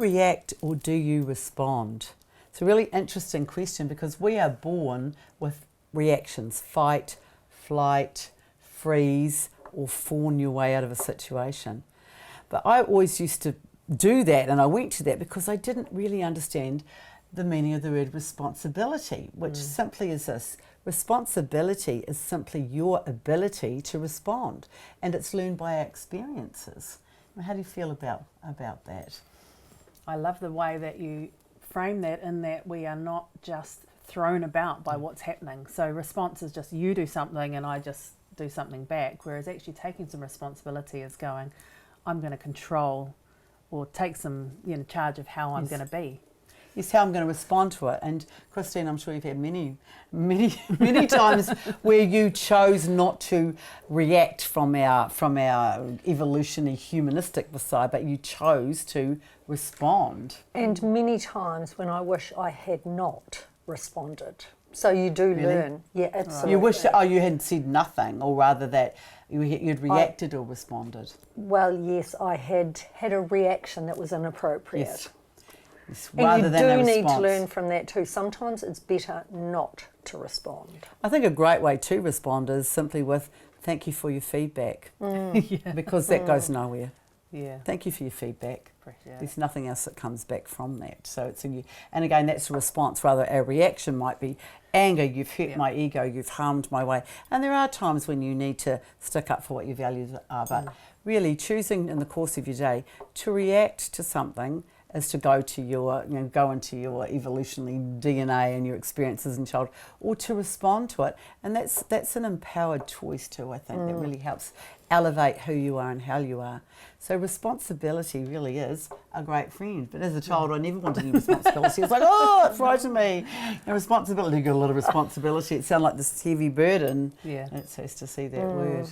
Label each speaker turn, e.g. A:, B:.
A: react or do you respond? It's a really interesting question because we are born with reactions: fight, flight, freeze, or fawn your way out of a situation. But I always used to do that, and I went to that because I didn't really understand the meaning of the word responsibility, which simply is this: responsibility is simply your ability to respond, and it's learned by our experiences. How do you feel about that?
B: I love the way that you frame that, in that we are not just thrown about by what's happening. So response is just you do something and I just do something back, whereas actually taking some responsibility is going, I'm going to control or take some charge of how I'm going to be.
A: Yes, how I'm going to respond to it. And Christine, I'm sure you've had many times where you chose not to react from our evolutionary humanistic side, but you chose to respond.
C: And many times when I wish I had not responded. So you do learn. Yeah, absolutely.
A: You wish you hadn't said nothing, or rather that you'd reacted or responded.
C: Well, yes, I had a reaction that was inappropriate.
A: Yes. Yes,
C: and you do need to learn from that too. Sometimes it's better not to respond.
A: I think a great way to respond is simply with thank you for your feedback, because that goes nowhere.
B: Yeah.
A: Thank you for your feedback.
B: Appreciate
A: There's nothing else that comes back from that. So it's and again, that's a response. Rather, our reaction might be anger. You've hurt my ego. You've harmed my way. And there are times when you need to stick up for what your values are. But really, choosing in the course of your day to react to something is to go to go into your evolutionary DNA and your experiences in childhood, or to respond to it. And that's an empowered choice too, I think, that really helps elevate who you are and how you are. So responsibility really is a great friend. But as a child, I never wanted any responsibility. It's like, oh, it frightened me. And responsibility, you got a lot of responsibility. It sounded like this heavy burden.
B: Yeah.
A: It's nice to see that word.